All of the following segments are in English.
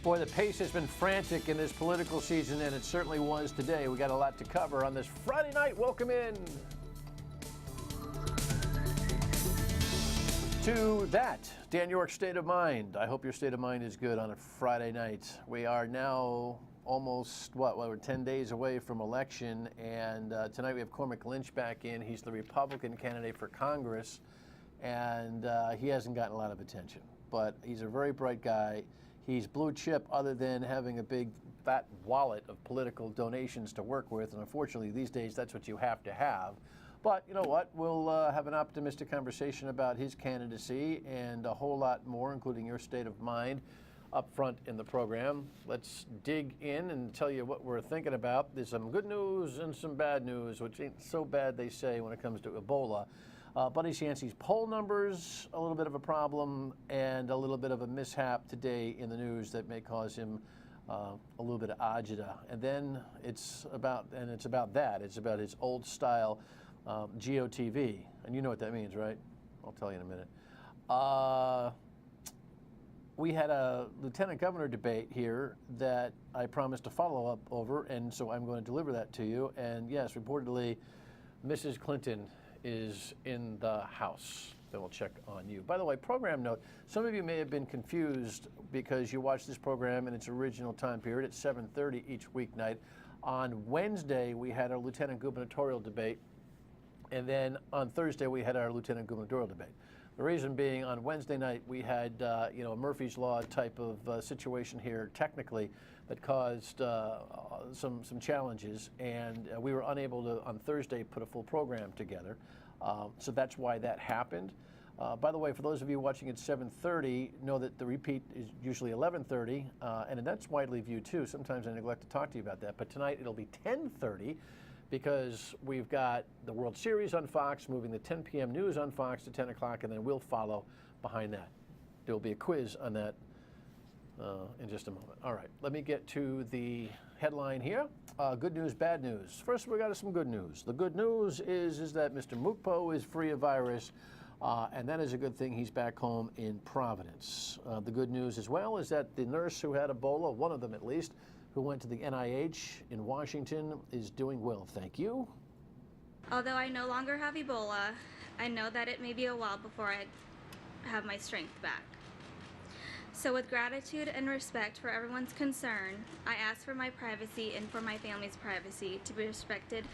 Boy, the pace has been frantic in this political season, and it certainly was today. We got a lot to cover on this Friday night. Welcome in to that, Dan York's State of Mind. I hope your state of mind is good on a Friday night. We are now almost, we're 10 days away from election, and tonight we have Cormick Lynch back in. He's the Republican candidate for Congress, and he hasn't gotten a lot of attention, but he's a very bright guy. He's blue chip other than having a big fat wallet of political donations to work with, and unfortunately these days that's what you have to have. But you know what, we'll have an optimistic conversation about his candidacy and a whole lot more, including your state of mind, up front in the program. Let's dig in and tell you what we're thinking about. There's some good news and some bad news, which ain't so bad, they say, when it comes to Ebola. Buddy Cianci's poll numbers, a little bit of a problem, and a little bit of a mishap today in the news that may cause him a little bit of agita. And then it's about his old style GOTV, and you know what that means, right? I'll tell you in a minute. We had a lieutenant governor debate here that I promised to follow up over, and so I'm going to deliver that to you. And yes, reportedly, Mrs. Clinton is in the House. Then we'll check on you. By the way, program note, some of you may have been confused because you watched this program in its original time period at 7:30 each weeknight. On Wednesday, we had our lieutenant gubernatorial debate, and then on Thursday, we had our lieutenant gubernatorial debate. The reason being, on Wednesday night, we had a Murphy's Law type of situation here, technically, that caused some challenges, and we were unable to, on Thursday, put a full program together. So that's why that happened. By the way, for those of you watching at 7:30, know that the repeat is usually 11:30, and that's widely viewed too. Sometimes I neglect to talk to you about that, but tonight it'll be 10:30 because we've got the World Series on Fox, moving the 10 p.m. news on Fox to 10 o'clock, and then we'll follow behind that. There will be a quiz on that in just a moment. All right, let me get to the headline here. Good news, bad news. First, we got some good news. The good news is that Mr. Mukpo is free of virus, and that is a good thing. He's back home in Providence. The good news as well is that the nurse who had Ebola, one of them at least, who went to the NIH in Washington, is doing well. Thank you. Although I no longer have Ebola, I know that it may be a while before I have my strength back. So with gratitude and respect for everyone's concern, I ask for my privacy and for my family's privacy to be respected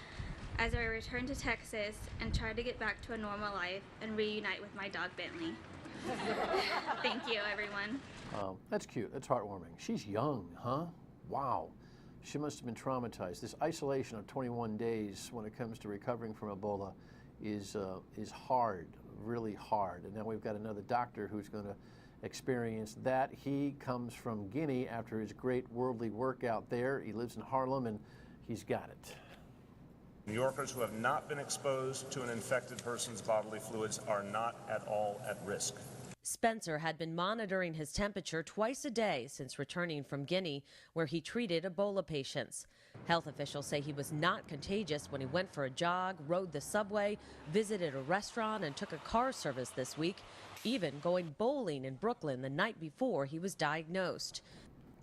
as I return to Texas and try to get back to a normal life and reunite with my dog Bentley. Thank you, everyone. That's cute. That's heartwarming. She's young, huh? Wow. She must have been traumatized. This isolation of 21 days when it comes to recovering from Ebola is hard, really hard. And now we've got another doctor who's going to experience that. He comes from Guinea after his great worldly work out there. He lives in Harlem, and he's got it. New Yorkers who have not been exposed to an infected person's bodily fluids are not at all at risk. Spencer had been monitoring his temperature twice a day since returning from Guinea, where he treated Ebola patients. Health officials say he was not contagious when he went for a jog, rode the subway, visited a restaurant, and took a car service this week, even going bowling in Brooklyn the night before he was diagnosed.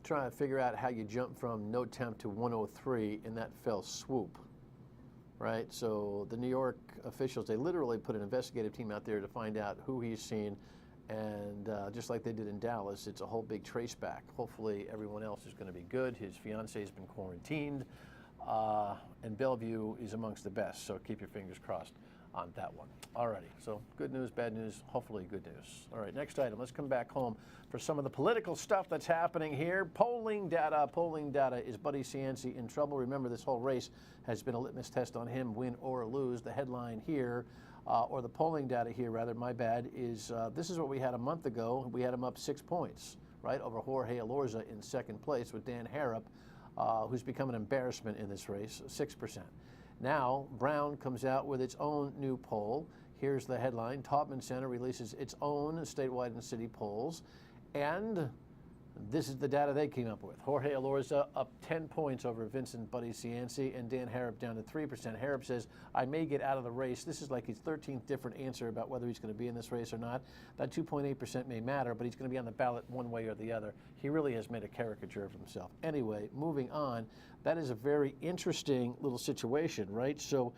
Trying to figure out how you jump from no temp to 103 in that fell swoop, right? So the New York officials, they literally put an investigative team out there to find out who he's seen. And just like they did in Dallas, it's a whole big trace back. Hopefully everyone else is going to be good. His fiance has been quarantined, and Bellevue is amongst the best, so keep your fingers crossed on that one. Alrighty, so good news, bad news, hopefully good news. All right, next item. Let's come back home for some of the political stuff that's happening here. Polling data. Is Buddy Cianci in trouble? Remember, this whole race has been a litmus test on him, win or lose. The headline here, or the polling data here, rather, my bad, is this is what we had a month ago. We had him up 6 points, right, over Jorge Elorza in second place with Dan Harrop, who's become an embarrassment in this race, 6%. Now, Brown comes out with its own new poll. Here's the headline. Taubman Center releases its own statewide and city polls. And This is the data they came up with. Jorge Elorza up 10 points over Vincent Buddy Cianci, and Dan Harrop down to 3%. Harrop says, I may get out of the race. This is like his 13th different answer about whether he's going to be in this race or not. That 2.8% may matter, but he's going to be on the ballot one way or the other. He really has made a caricature of himself. Anyway, moving on, that is a very interesting little situation, right? So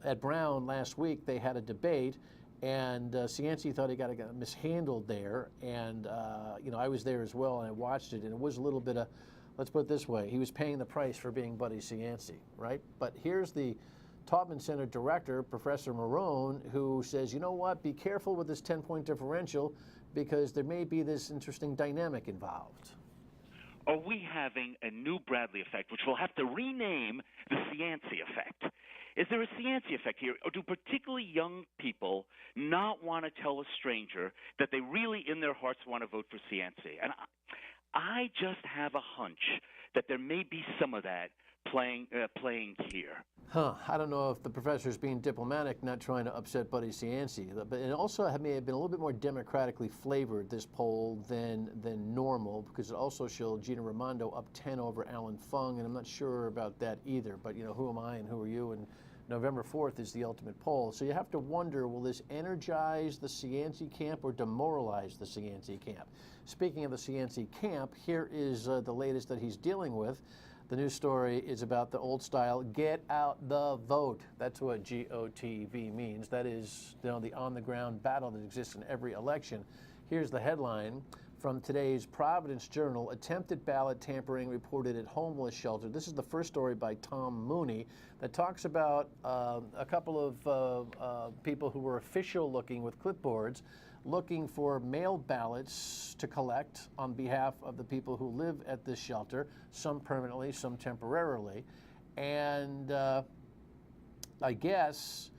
at Brown last week, they had a debate, and Cianci thought he got mishandled there, and you know, I was there as well, and I watched it, and it was a little bit of, let's put it this way, he was paying the price for being Buddy Cianci, right? But here's the Taubman Center director, Professor Marone, who says, you know what, be careful with this 10-point differential because there may be this interesting dynamic involved. Are we having a new Bradley effect, which we'll have to rename the Cianci effect? Is there a Cianci effect here, or do particularly young people not want to tell a stranger that they really, in their hearts, want to vote for Cianci? And I just have a hunch that there may be some of that playing here. I don't know if the professor's being diplomatic, not trying to upset Buddy Cianci, but it also may have been a little bit more democratically flavored, this poll, than normal, because it also showed Gina Raimondo up 10 over Alan Fung, and I'm not sure about that either, but you know, who am I and who are you? And November 4th is the ultimate poll. So you have to wonder, will this energize the Cianci camp or demoralize the Cianci camp? Speaking of the Cianci camp, here is the latest that he's dealing with. The news story is about the old style, get out the vote. That's what GOTV means. That is, you know, the on-the-ground battle that exists in every election. Here's the headline from today's Providence Journal, attempted ballot tampering reported at homeless shelter. This is the first story by Tom Mooney that talks about a couple of people who were official looking with clipboards, looking for mail ballots to collect on behalf of the people who live at this shelter, some permanently, some temporarily. And I guess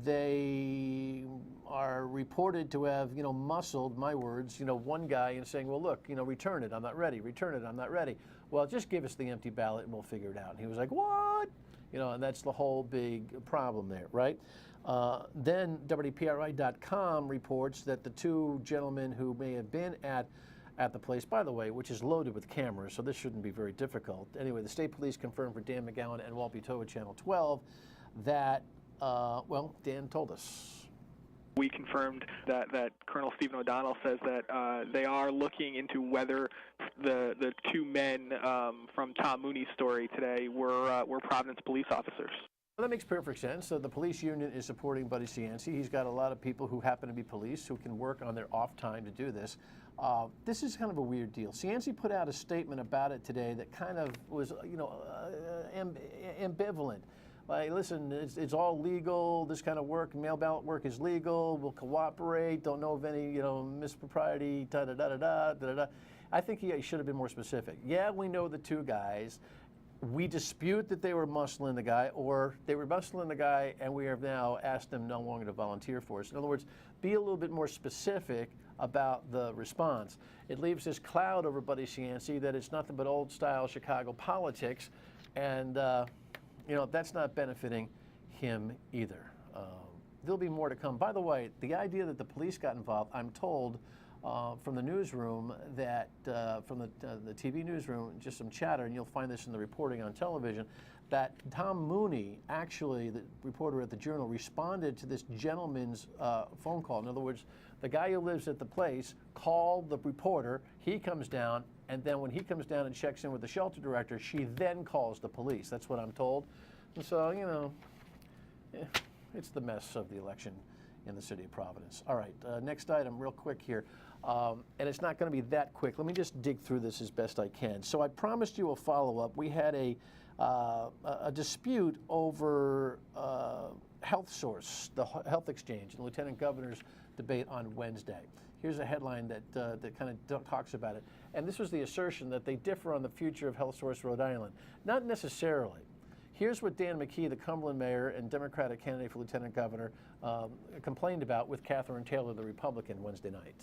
they are reported to have, you know, muscled, my words, you know, one guy and saying, well, look, you know, return it, I'm not ready, return it, I'm not ready. Well, just give us the empty ballot and we'll figure it out. And he was like, what? You know, and that's the whole big problem there, right? Then WPRI.com reports that the two gentlemen who may have been at the place, by the way, which is loaded with cameras, so this shouldn't be very difficult. Anyway, the state police confirmed for Dan McGowan and Walpy Tova Channel 12 that, well, Dan told us. We confirmed that Colonel Stephen O'Donnell says that they are looking into whether the two men from Tom Mooney's story today were Providence police officers. Well, that makes perfect sense. So the police union is supporting Buddy Cianci. He's got a lot of people who happen to be police who can work on their off time to do this. This is kind of a weird deal. Cianci put out a statement about it today that kind of was, you know, ambivalent. Like, listen, it's all legal. This kind of work, mail ballot work, is legal. We'll cooperate. Don't know of any, you know, mispropriety. Da da da da da da da. I think he should have been more specific. Yeah, we know the two guys. We dispute that they were muscling the guy, or they were muscling the guy, and we have now asked them no longer to volunteer for us. In other words, be a little bit more specific about the response. It leaves this cloud over Buddy Cianci that it's nothing but old-style Chicago politics, and you know, that's not benefiting him either. There'll be more to come. By the way, the idea that the police got involved, I'm told from the newsroom that, from the TV newsroom, just some chatter, and you'll find this in the reporting on television, that Tom Mooney, actually, the reporter at the Journal, responded to this gentleman's phone call. In other words, the guy who lives at the place called the reporter, he comes down, and then when he comes down and checks in with the shelter director, she then calls the police. That's what I'm told. And so, you know, it's the mess of the election in the city of Providence. All right, next item, real quick here. And it's not going to be that quick. Let me just dig through this as best I can. So I promised you a follow-up. We had a dispute over HealthSource, the health exchange, and the lieutenant governor's debate on Wednesday. Here's a headline that kind of talks about it. And this was the assertion that they differ on the future of HealthSource Rhode Island. Not necessarily. Here's what Dan McKee, the Cumberland mayor and Democratic candidate for lieutenant governor, complained about with Catherine Taylor, the Republican, Wednesday night.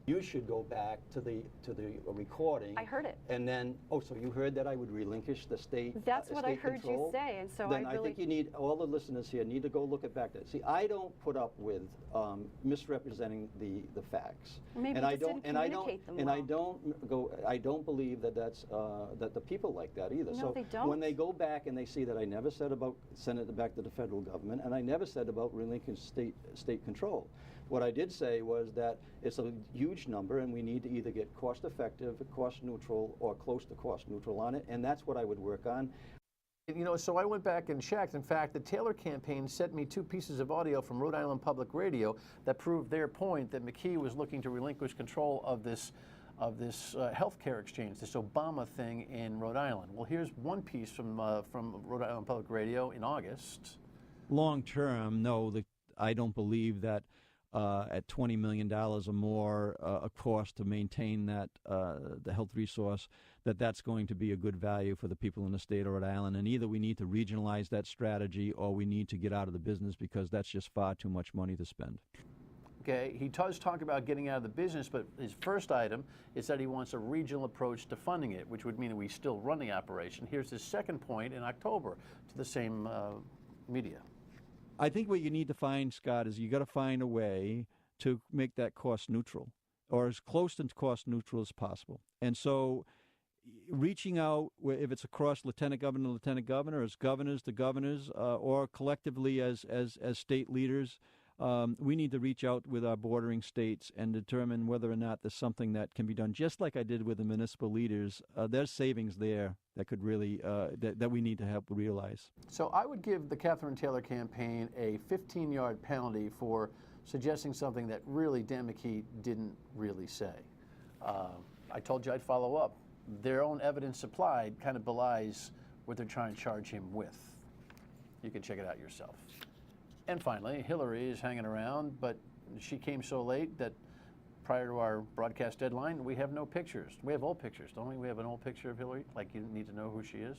You should go back to the recording. I heard it. And then, so you heard that I would relinquish the state. That's what I heard control? you say, and so then I really think you need, all the listeners here need to go look it back. See, I don't put up with misrepresenting the facts. Maybe and you just didn't communicate them well. I don't believe that that's that the people like that either. No, so they don't. when they go back and they see that I never said about sending it back to the federal government, and I never said about relinquishing state control. What I did say was that it's a huge number, and we need to either get cost-effective, cost-neutral, or close to cost-neutral on it, and that's what I would work on. You know, so I went back and checked. In fact, the Taylor campaign sent me 2 pieces of audio from Rhode Island Public Radio that proved their point that McKee was looking to relinquish control of this healthcare exchange, this Obama thing in Rhode Island. Well, here's one piece from Rhode Island Public Radio in August. Long term, no, I don't believe that at $20 million or more a cost to maintain that the health resource, that's going to be a good value for the people in the state of Rhode Island. And either we need to regionalize that strategy or we need to get out of the business because that's just far too much money to spend. Okay, he does talk about getting out of the business, but his first item is that he wants a regional approach to funding it, which would mean that we still run the operation. Here's his second point in October to the same media. I think what you need to find, Scott, is you got to find a way to make that cost neutral, or as close to cost neutral as possible. And so, reaching out, if it's across lieutenant governor, as governors to governors, or collectively as state leaders, we need to reach out with our bordering states and determine whether or not there's something that can be done. Just like I did with the municipal leaders, there's savings there that could really that we need to help realize. So I would give the Catherine Taylor campaign a 15-yard penalty for suggesting something that really Dan McKee didn't really say. I told you I'd follow up. Their own evidence supplied kind of belies what they're trying to charge him with. You can check it out yourself. And finally, Hillary is hanging around, but she came so late that prior to our broadcast deadline, we have no pictures. We have old pictures, don't we? We have an old picture of Hillary. Like, you need to know who she is.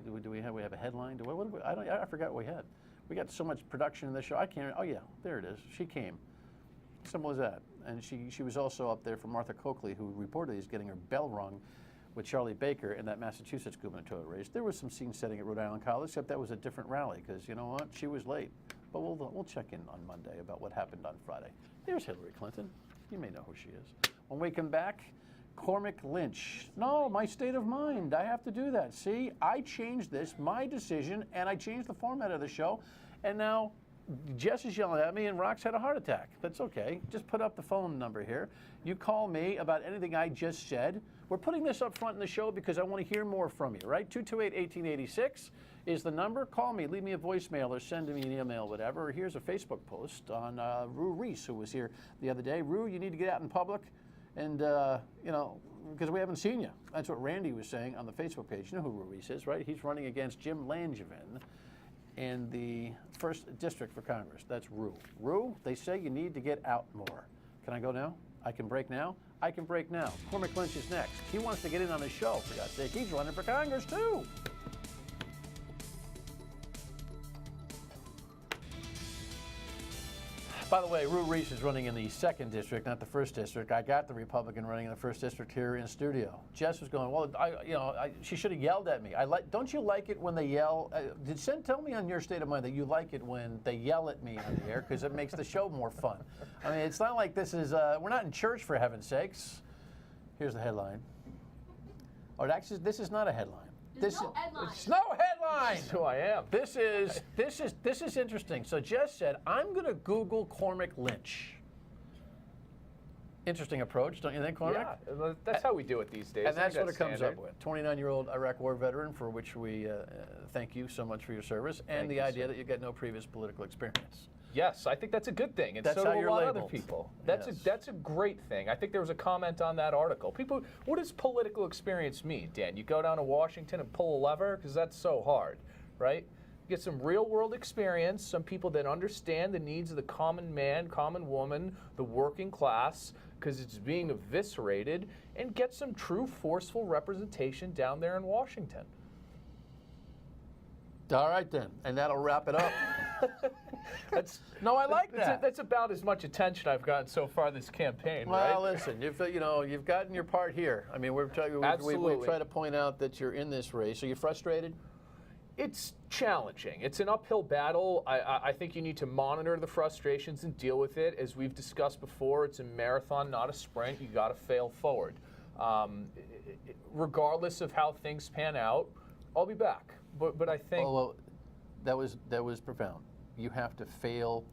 Do we have? We have a headline. I forgot what we had. We got so much production in this show. I can't. Oh yeah, there it is. She came. Simple as that. And she was also up there for Martha Coakley, who reportedly is getting her bell rung with Charlie Baker in that Massachusetts gubernatorial race. There was some scene setting at Rhode Island College, except that was a different rally because you know what? She was late. But we'll check in on Monday about what happened on Friday. There's Hillary Clinton. You may know who she is. When we come back, Cormick Lynch. No, my state of mind. I have to do that. See, I changed this, my decision, and I changed the format of the show. And now Jess is yelling at me and Rox had a heart attack. That's okay. Just put up the phone number here. You call me about anything I just said. We're putting this up front in the show because I want to hear more from you, right? 228-1886 is the number. Call me, leave me a voicemail, or send me an email, whatever. Here's a Facebook post on Rue Reese, who was here the other day. Rue, you need to get out in public and, because we haven't seen you. That's what Randy was saying on the Facebook page. You know who Rue Reese is, right? He's running against Jim Langevin in the 1st District for Congress. That's Rue. Rue, they say you need to get out more. Can I go now? I can break now? I can break now. Cormick Lynch is next. He wants to get in on the show, for God's sake. He's running for Congress, too. By the way, Rue Reese is running in the 2nd District, not the 1st District. I got the Republican running in the 1st District here in studio. Jess was going, well, she should have yelled at me. Don't you like it when they yell? Tell me on your state of mind that you like it when they yell at me on the air, because it makes the show more fun. I mean, it's not like this is, we're not in church, for heaven's sakes. Here's the headline. Oh, actually, this is not a headline. There's no headline. It's no headline. That's who I am. This is interesting. So Jess said, I'm going to Google Cormick Lynch. Interesting approach, don't you think, Cormick? Yeah, that's how we do it these days. And that's what it comes up with. 29-year-old Iraq War veteran, for which we thank you so much for your service, and the idea that you get no previous political experience. Yes, I think that's a good thing, and that's so how do a you're lot labeled. of other people. That's a great thing. I think there was a comment on that article. People, what does political experience mean, Dan? You go down to Washington and pull a lever? Because that's so hard, right? You get some real-world experience, some people that understand the needs of the common man, common woman, the working class, because it's being eviscerated, and get some true forceful representation down there in Washington. All right, then, and that'll wrap it up. No, I like that. That's about as much attention I've gotten so far this campaign, well, right? Listen, you've gotten your part here. I mean, we try to point out that you're in this race. Are you frustrated? It's challenging. It's an uphill battle. I think you need to monitor the frustrations and deal with it. As we've discussed before, it's a marathon, not a sprint. You got to fail forward. Regardless of how things pan out, I'll be back. But I think that was profound. You have to fail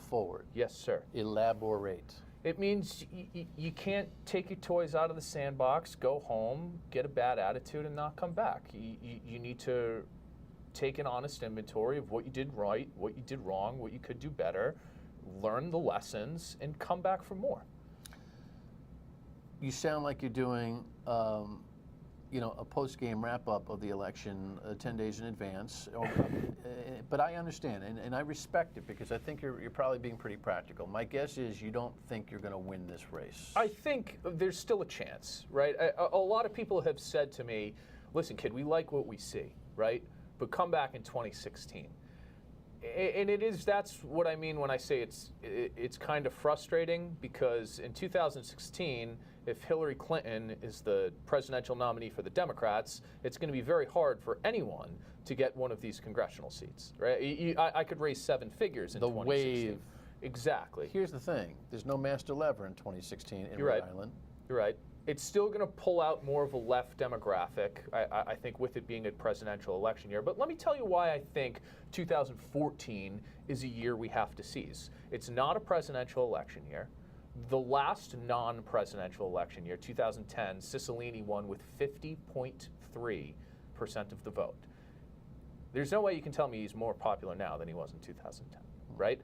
forward. Yes, sir. Elaborate. It means you can't take your toys out of the sandbox, go home, get a bad attitude, and not come back. You need to take an honest inventory of what you did right, what you did wrong, what you could do better, learn the lessons, and come back for more. You sound like you're doing, a post-game wrap-up of the election 10 days in advance. But I understand, and I respect it, because I think you're probably being pretty practical. My guess is you don't think you're going to win this race. I think there's still a chance, right? A lot of people have said to me, listen, kid, we like what we see, right? But come back in 2016. And that's what I mean when I say it's kind of frustrating, because in 2016, if Hillary Clinton is the presidential nominee for the Democrats, it's going to be very hard for anyone to get one of these congressional seats, right? I could raise 7 figures in 2016. Wave. Exactly. Here's the thing. There's no master lever in 2016 in Rhode Island. You're right. It's still going to pull out more of a left demographic, I think, with it being a presidential election year. But let me tell you why I think 2014 is a year we have to seize. It's not a presidential election year. The last non-presidential election year, 2010, Cicilline won with 50.3% of the vote. There's no way you can tell me he's more popular now than he was in 2010, right?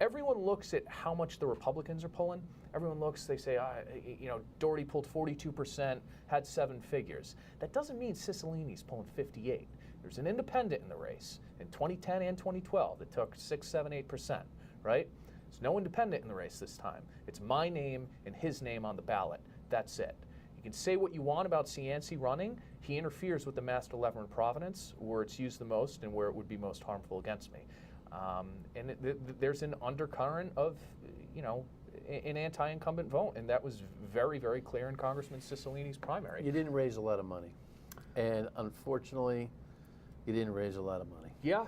Everyone looks at how much the Republicans are pulling. Everyone looks, they say, Doherty pulled 42%, had 7 figures. That doesn't mean Cicilline's pulling 58. There's an independent in the race in 2010 and 2012 that took 6, 7, 8%, right? There's no independent in the race this time. It's my name and his name on the ballot. That's it. You can say what you want about Cianci running. He interferes with the master lever in Providence, where it's used the most and where it would be most harmful against me. There's an undercurrent of, an anti-incumbent vote, and that was very, very clear in Congressman Cicilline's primary. You didn't raise a lot of money, and unfortunately, you didn't raise a lot of money. Yeah.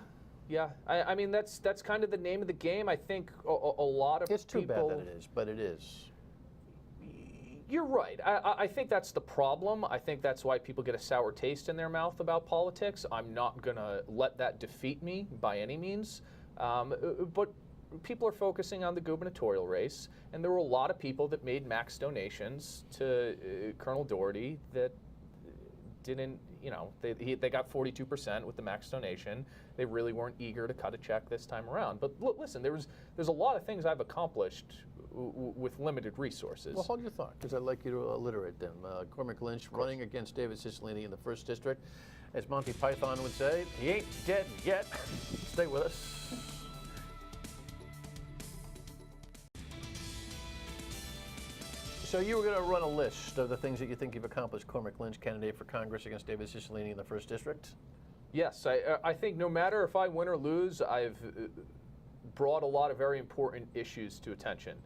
I mean, that's kind of the name of the game. I think a lot of people... It's too bad that it is, but it is. You're right. I think that's the problem. I think that's why people get a sour taste in their mouth about politics. I'm not going to let that defeat me by any means. But people are focusing on the gubernatorial race, and there were a lot of people that made max donations to Colonel Doherty that didn't, they got 42% with the max donation. They really weren't eager to cut a check this time around. But look, listen, there's a lot of things I've accomplished with limited resources. Well, hold your thought, because I'd like you to alliterate them. Cormick Lynch running against David Cicilline in the 1st District. As Monty Python would say, he ain't dead yet. Stay with us. So you were going to run a list of the things that you think you've accomplished, Cormick Lynch, candidate for Congress against David Cicilline in the 1st District? Yes, I think no matter if I win or lose, I've brought a lot of very important issues to attention.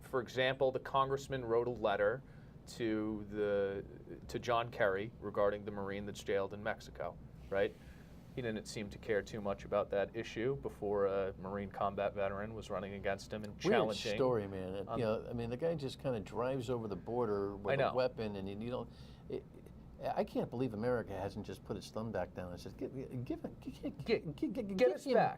For example, the congressman wrote a letter to John Kerry regarding the Marine that's jailed in Mexico, right? He didn't seem to care too much about that issue before a Marine combat veteran was running against him and challenging. Weird story, man. The guy just kind of drives over the border with a weapon, and you don't. I can't believe America hasn't just put its thumb back down and said, get him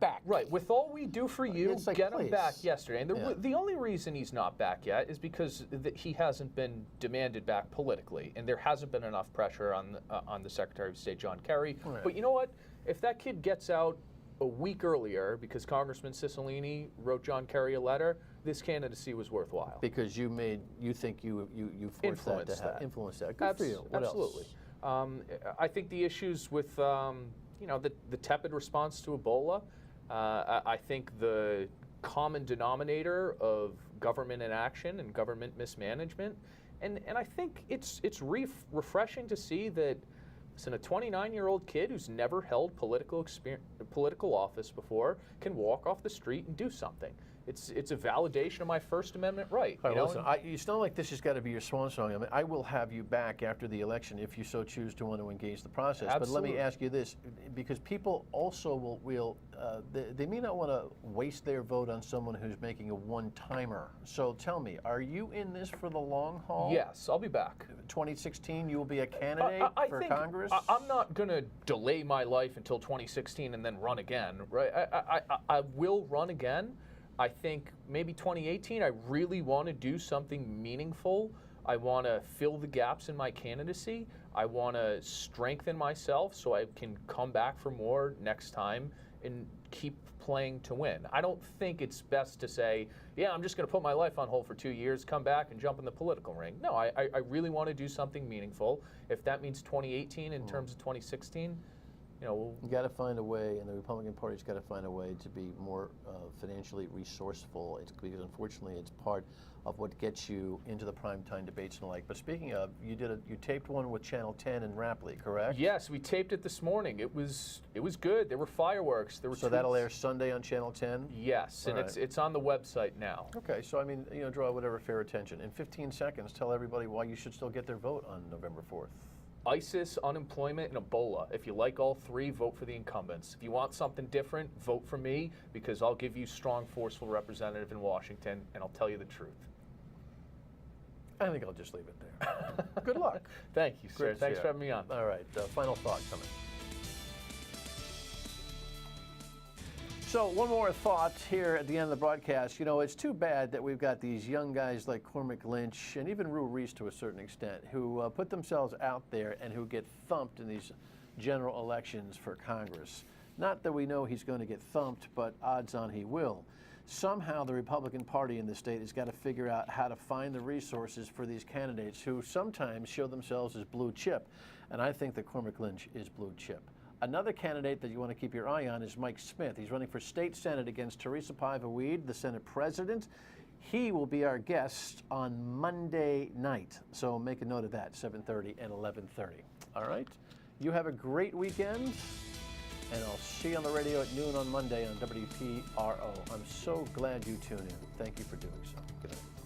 back. Right. With all we do for you, get him back yesterday. And the only reason he's not back yet is because he hasn't been demanded back politically, and there hasn't been enough pressure on the Secretary of State, John Kerry. Right. But you know what? If that kid gets out a week earlier because Congressman Cicilline wrote John Kerry a letter, this candidacy was worthwhile. Because you think you forced influenced that. Good for you. What absolutely. else? I think the issues with the tepid response to Ebola. I think the common denominator of government inaction and government mismanagement, and I think it's refreshing to see that And a 29-year-old kid who's never held political office before can walk off the street and do something. It's a validation of my First Amendment right. All right, listen, it's not like this has got to be your swan song. I mean, I will have you back after the election if you so choose to want to engage the process. Absolutely. But let me ask you this, because people also they may not want to waste their vote on someone who's making a one-timer. So tell me, are you in this for the long haul? Yes, I'll be back. 2016, you will be a candidate for Congress? I'm not going to delay my life until 2016 and then run again, right? I will run again. I think maybe 2018, I really want to do something meaningful. I want to fill the gaps in my candidacy. I want to strengthen myself so I can come back for more next time and keep playing to win. I don't think it's best to say, yeah, I'm just going to put my life on hold for 2 years, come back and jump in the political ring. No, I really want to do something meaningful. If that means 2018 in terms of 2016, you got to find a way, and the Republican Party's got to find a way to be more financially resourceful. Because unfortunately, it's part of what gets you into the primetime debates and the like. But speaking of, you taped one with Channel 10 in Rapley, correct? Yes, we taped it this morning. It was good. There were fireworks. There were. So that'll air Sunday on Channel 10. Yes, and it's on the website now. Okay, so I mean, draw whatever fair attention. In 15 seconds, tell everybody why you should still get their vote on November 4th. ISIS, unemployment, and Ebola. If you like all three, vote for the incumbents. If you want something different, vote for me, because I'll give you strong, forceful representative in Washington, and I'll tell you the truth. I think I'll just leave it there. Good luck. Thank you, sir. Thanks for having me on. All right, final thought coming. So one more thought here at the end of the broadcast. It's too bad that we've got these young guys like Cormick Lynch and even Rue Reese to a certain extent who put themselves out there and who get thumped in these general elections for Congress. Not that we know he's going to get thumped, but odds on he will. Somehow the Republican Party in the state has got to figure out how to find the resources for these candidates who sometimes show themselves as blue chip. And I think that Cormick Lynch is blue chip. Another candidate that you want to keep your eye on is Mike Smith. He's running for state senate against Teresa Paiva-Weed, the Senate president. He will be our guest on Monday night. So make a note of that, 7:30 and 11:30. All right? You have a great weekend, and I'll see you on the radio at noon on Monday on WPRO. I'm so glad you tuned in. Thank you for doing so. Good night.